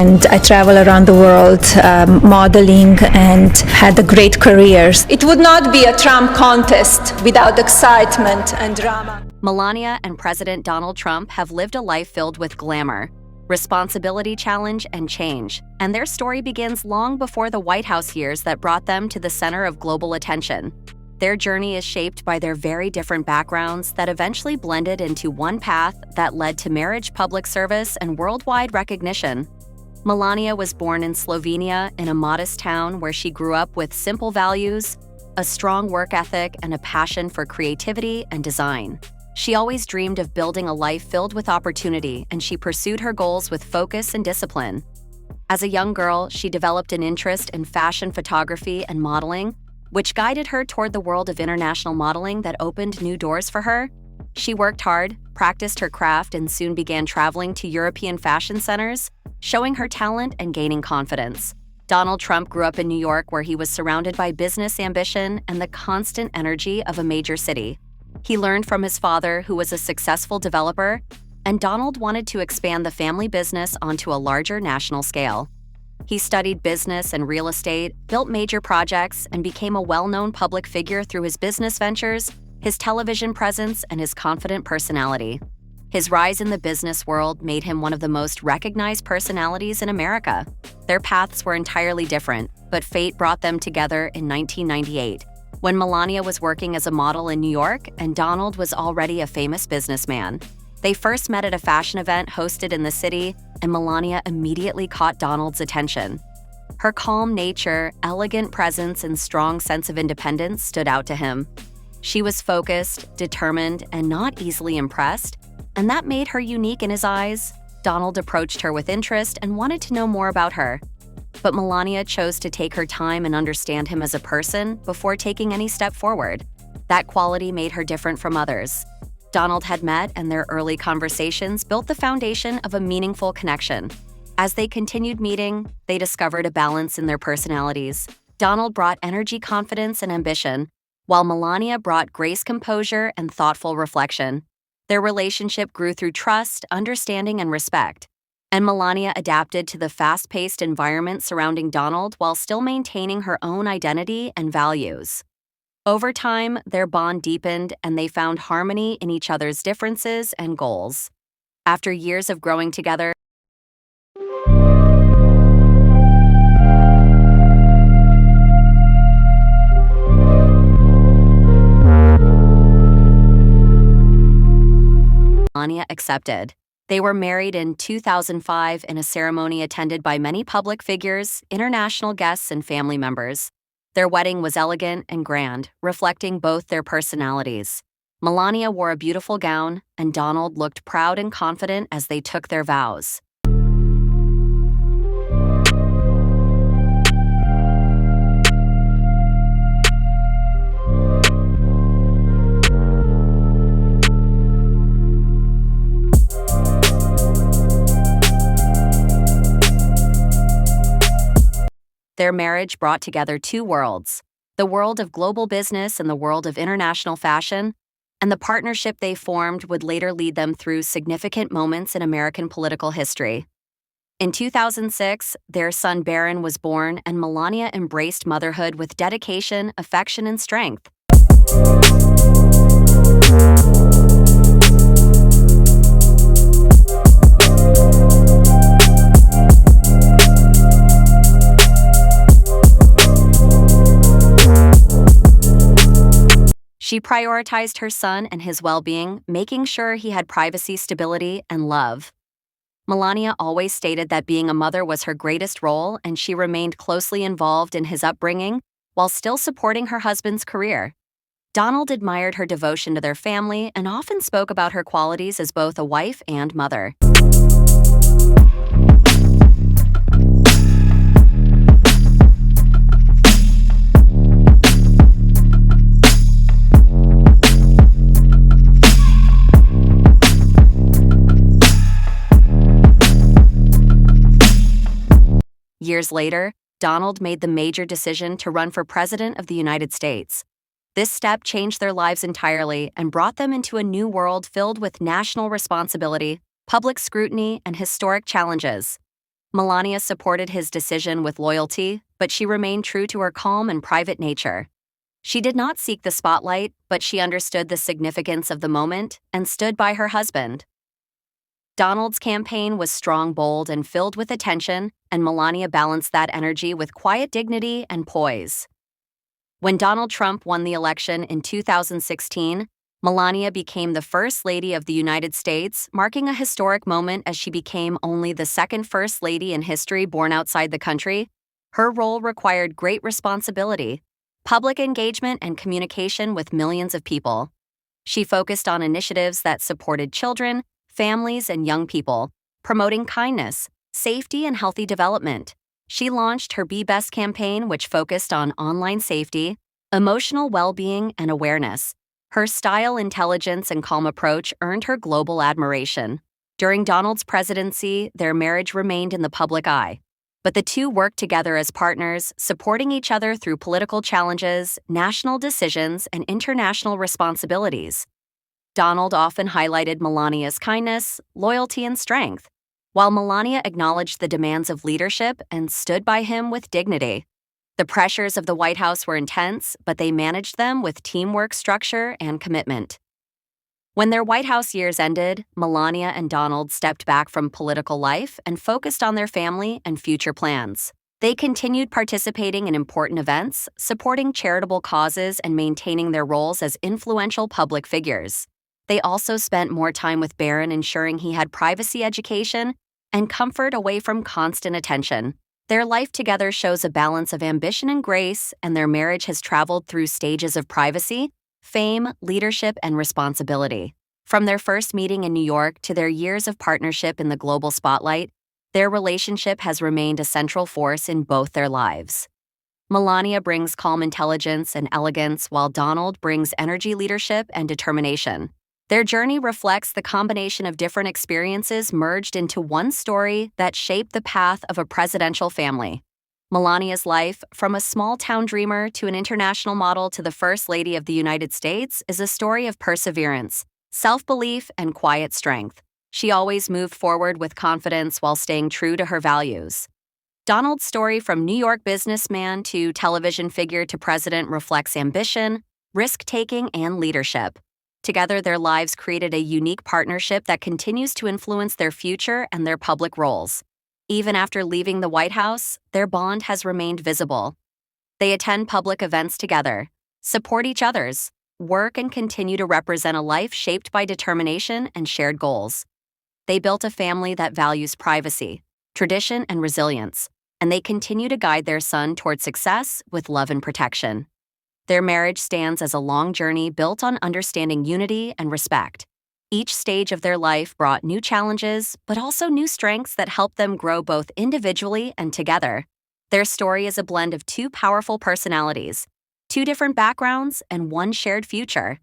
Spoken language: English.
And I travel around the world modeling and had a great careers. It would not be a Trump contest without excitement and drama. Melania and President Donald Trump have lived a life filled with glamour, responsibility, challenge, and change, and their story begins long before the White House years that brought them to the center of global attention. Their journey is shaped by their very different backgrounds that eventually blended into one path that led to marriage, public service, and worldwide recognition. Melania was born in Slovenia in a modest town where she grew up with simple values, a strong work ethic, and a passion for creativity and design. She always dreamed of building a life filled with opportunity, and she pursued her goals with focus and discipline. As a young girl, she developed an interest in fashion photography and modeling, which guided her toward the world of international modeling that opened new doors for her. She worked hard, practiced her craft, and soon began traveling to European fashion centers, showing her talent and gaining confidence. Donald Trump grew up in New York, where he was surrounded by business ambition and the constant energy of a major city. He learned from his father, who was a successful developer, and Donald wanted to expand the family business onto a larger national scale. He studied business and real estate, built major projects, and became a well-known public figure through his business ventures, his television presence, and his confident personality. His rise in the business world made him one of the most recognized personalities in America. Their paths were entirely different, but fate brought them together in 1998, when Melania was working as a model in New York and Donald was already a famous businessman. They first met at a fashion event hosted in the city, and Melania immediately caught Donald's attention. Her calm nature, elegant presence, and strong sense of independence stood out to him. She was focused, determined, and not easily impressed, and that made her unique in his eyes. Donald approached her with interest and wanted to know more about her. But Melania chose to take her time and understand him as a person before taking any step forward. That quality made her different from others. Donald had met, and their early conversations built the foundation of a meaningful connection. As they continued meeting, they discovered a balance in their personalities. Donald brought energy, confidence, and ambition, while Melania brought grace, composure, and thoughtful reflection. Their relationship grew through trust, understanding, and respect, and Melania adapted to the fast-paced environment surrounding Donald while still maintaining her own identity and values. Over time, their bond deepened, and they found harmony in each other's differences and goals. After years of growing together, Melania accepted. They were married in 2005 in a ceremony attended by many public figures, international guests, and family members. Their wedding was elegant and grand, reflecting both their personalities. Melania wore a beautiful gown, and Donald looked proud and confident as they took their vows. Their marriage brought together two worlds, the world of global business and the world of international fashion, and the partnership they formed would later lead them through significant moments in American political history. In 2006, their son Barron was born, and Melania embraced motherhood with dedication, affection, and strength. She prioritized her son and his well-being, making sure he had privacy, stability, and love. Melania always stated that being a mother was her greatest role, and she remained closely involved in his upbringing while still supporting her husband's career. Donald admired her devotion to their family and often spoke about her qualities as both a wife and mother. Years later, Donald made the major decision to run for President of the United States. This step changed their lives entirely and brought them into a new world filled with national responsibility, public scrutiny, and historic challenges. Melania supported his decision with loyalty, but she remained true to her calm and private nature. She did not seek the spotlight, but she understood the significance of the moment and stood by her husband. Donald's campaign was strong, bold, and filled with attention, and Melania balanced that energy with quiet dignity and poise. When Donald Trump won the election in 2016, Melania became the First Lady of the United States, marking a historic moment as she became only the second First Lady in history born outside the country. Her role required great responsibility, public engagement, and communication with millions of people. She focused on initiatives that supported children, families, and young people, promoting kindness, safety, and healthy development. She launched her Be Best campaign, which focused on online safety, emotional well-being, and awareness. Her style, intelligence, and calm approach earned her global admiration. During Donald's presidency, their marriage remained in the public eye, but the two worked together as partners, supporting each other through political challenges, national decisions, and international responsibilities. Donald often highlighted Melania's kindness, loyalty, and strength, while Melania acknowledged the demands of leadership and stood by him with dignity. The pressures of the White House were intense, but they managed them with teamwork, structure, and commitment. When their White House years ended, Melania and Donald stepped back from political life and focused on their family and future plans. They continued participating in important events, supporting charitable causes, and maintaining their roles as influential public figures. They also spent more time with Barron, ensuring he had privacy, education, and comfort away from constant attention. Their life together shows a balance of ambition and grace, and their marriage has traveled through stages of privacy, fame, leadership, and responsibility. From their first meeting in New York to their years of partnership in the global spotlight, their relationship has remained a central force in both their lives. Melania brings calm intelligence and elegance, while Donald brings energy, leadership, and determination. Their journey reflects the combination of different experiences merged into one story that shaped the path of a presidential family. Melania's life, from a small-town dreamer to an international model to the First Lady of the United States, is a story of perseverance, self-belief, and quiet strength. She always moved forward with confidence while staying true to her values. Donald's story, from New York businessman to television figure to president, reflects ambition, risk-taking, and leadership. Together, their lives created a unique partnership that continues to influence their future and their public roles. Even after leaving the White House, their bond has remained visible. They attend public events together, support each other's work, and continue to represent a life shaped by determination and shared goals. They built a family that values privacy, tradition, and resilience, and they continue to guide their son toward success with love and protection. Their marriage stands as a long journey built on understanding unity and respect. Each stage of their life brought new challenges, but also new strengths that helped them grow both individually and together. Their story is a blend of two powerful personalities, two different backgrounds, and one shared future.